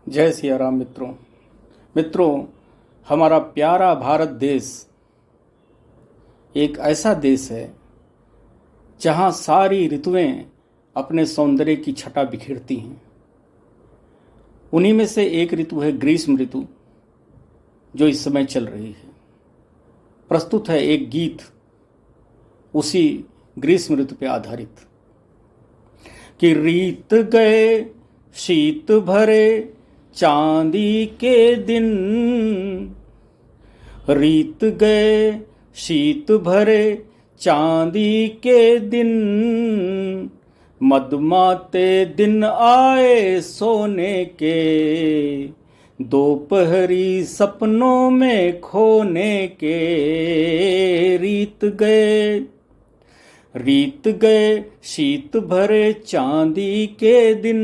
जय सिया राम मित्रों, हमारा प्यारा भारत देश एक ऐसा देश है जहाँ सारी ऋतुएं अपने सौंदर्य की छटा बिखेरती हैं। उन्हीं में से एक ऋतु है ग्रीष्म ऋतु, जो इस समय चल रही है। प्रस्तुत है एक गीत उसी ग्रीष्म ऋतु पे आधारित कि रीत गए शीत भरे चांदी के दिन, रीत गए शीत भरे चांदी के दिन, मदमाते दिन आए सोने के, दोपहरी सपनों में खोने के। रीत गए शीत भरे चांदी के दिन,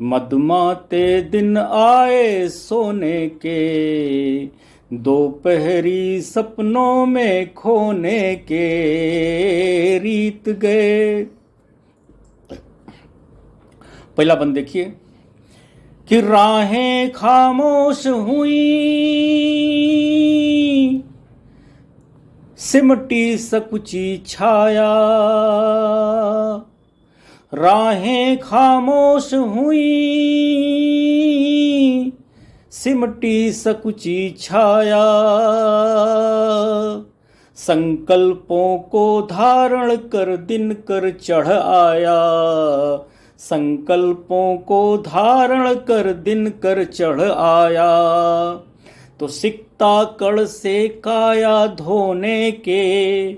मदमाते दिन आए सोने के, दोपहरी सपनों में खोने के। रीत गए। पहला बंद देखिए कि राहें खामोश हुई, सिमटी सकुची छाया, राहें खामोश हुई, सिमटी सकुची छाया, संकल्पों को धारण कर दिन कर चढ़ आया, संकल्पों को धारण कर दिन कर चढ़ आया। तो सिकता कड़ से काया धोने के,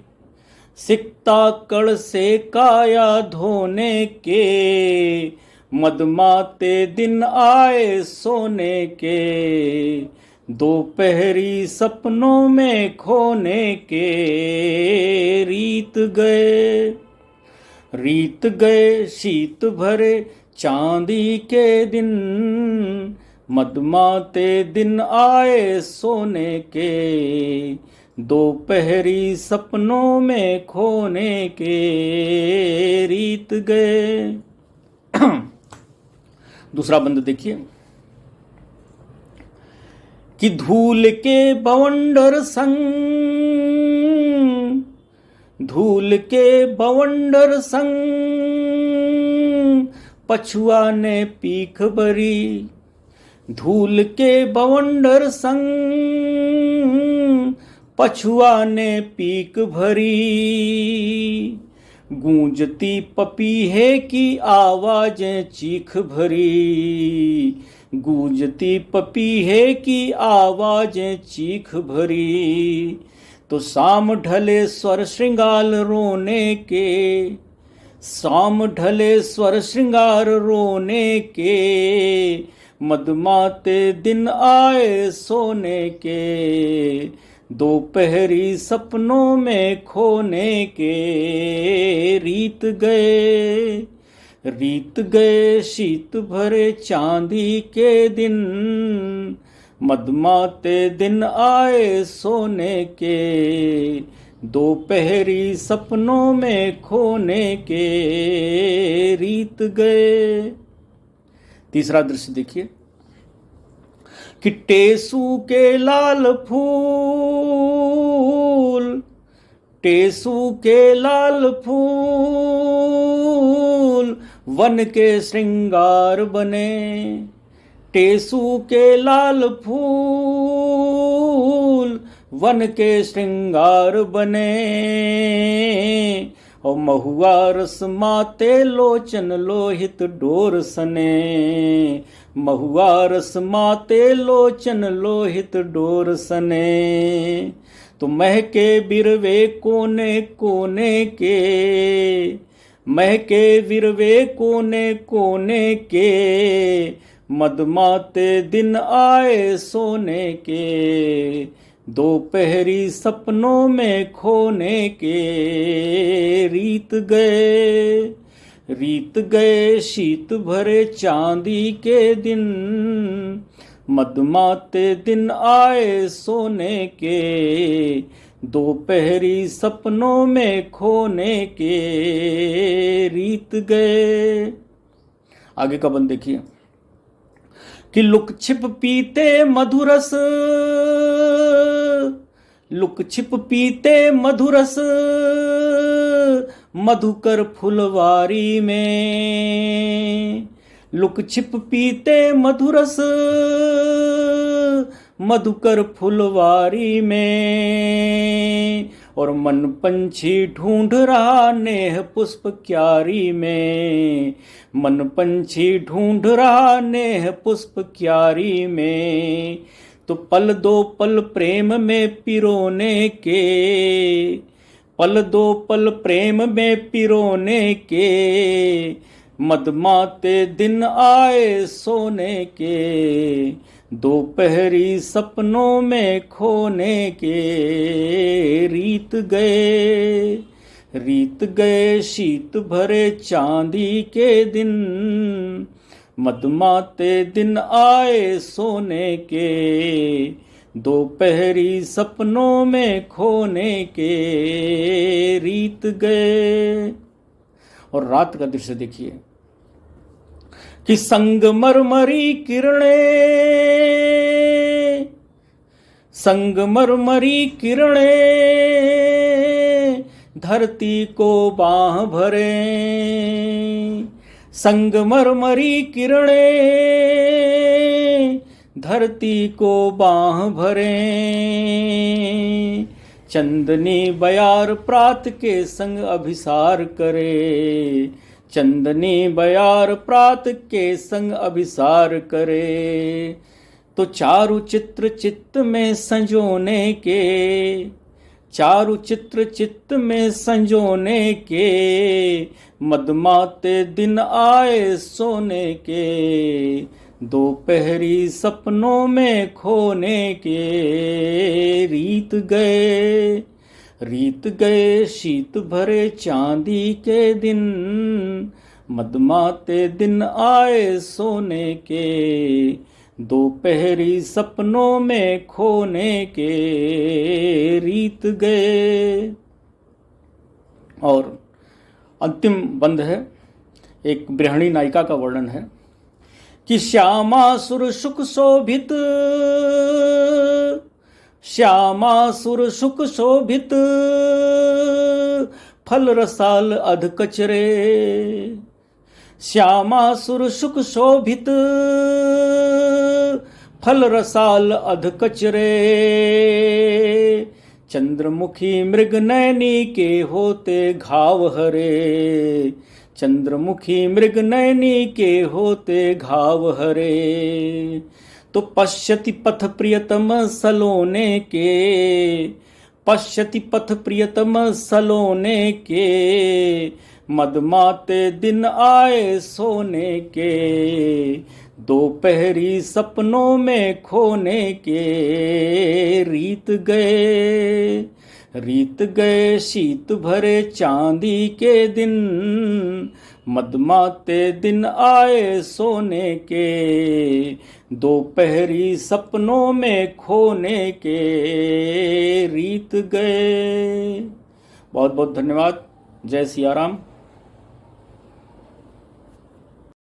सिकता कड़ से काया धोने के, मदमाते दिन आए सोने के, दोपहरी सपनों में खोने के। रीत गए शीत भरे चांदी के दिन, मदमाते दिन आए सोने के, दोपहरी सपनों में खोने के। रीत गए। दूसरा बंद देखिए कि धूल के बवंडर संग, धूल के बवंडर संग, पछुआ ने पीख भरी, धूल के बवंडर संग, पछुआ ने पीक भरी, गूंजती पपीहे की आवाजें चीख भरी, गूंजती पपीहे की आवाजें चीख भरी। तो शाम ढले स्वर श्रृंगार रोने के, शाम ढले स्वर श्रृंगार रोने के, मदमाते दिन आए सोने के, दोपहरी सपनों में खोने के। रीत गए शीत भरे चांदी के दिन, मदमाते दिन आए सोने के, दोपहरी सपनों में खोने के। रीत गए। तीसरा दृश्य देखिए कि टेसू के लाल फूल, टेसू के लाल फूल, वन के श्रृंगार बने, टेसू के लाल फूल, वन के श्रृंगार बने। और महुआ रस माते लोचन लोहित डोर सने, महुआ रस माते लोचन लोहित डोर सने। तो महके बिरवे कोने कोने के, महके बिरवे कोने कोने के, मदमाते दिन आए सोने के, दोपहरी सपनों में खोने के। रीत गए शीत भरे चांदी के दिन, मदमाते दिन आए सोने के, दोपहरी सपनों में खोने के। रीत गए। आगे का बंद देखिए कि लुक छिप पीते मधुरस, लुक छिप पीते मधुरस मधुकर फुलवारी में, लुक छिप पीते मधुरस मधुकर फुलवारी में, और मन पंछी ढूंढ रहा नेह पुष्प क्यारी में, मन पंछी ढूंढ रहा नेह पुष्प क्यारी में। तो पल दो पल प्रेम में पिरोने के, पल दो पल प्रेम में पिरोने के, मदमाते दिन आए सोने के, दोपहरी सपनों में खोने के। रीत गए, रीत गए शीत भरे चांदी के दिन, मदमाते दिन आए सोने के, दोपहरी सपनों में खोने के। रीत गए। और रात का दृश्य देखिए कि संगमरमरी किरणें, संगमरमरी किरणें धरती को बाह भरे, संगमरमरी किरणें धरती को बाह भरे, चंदनी बयार प्रात के संग अभिसार करे, चंदनी बयार प्रात के संग अभिसार करे। तो चारु चित्र चित्त में संजोने के, चारु चित्र चित्त में संजोने के, मदमाते दिन आए सोने के, दोपहरी सपनों में खोने के। रीत गए, रीत गए शीत भरे चांदी के दिन, मदमाते दिन आए सोने के, दोपहरी सपनों में खोने के। रीत गए। और अंतिम बंद है, एक गृहिणी नायिका का वर्णन है कि श्यामासुर सुख शोभित, श्यामासुर सुख शोभित फल रसाल अध कचरे, श्यामासुर सुख शोभित फल रसाल अध कचरे, चंद्रमुखी मृग नैनी के होते घाव हरे, चंद्रमुखी मृग नैनी के होते घाव हरे। तो पश्यति पथ प्रियतम सलोने के, पश्यति पथ प्रियतम सलोने के, मदमाते दिन आए सोने के, दोपहरी सपनों में खोने के। रीत गए, रीत गए शीत भरे चांदी के दिन, मदमाते दिन आए सोने के, दोपहरी सपनों में खोने के। रीत गए। बहुत बहुत धन्यवाद। जय सिया राम।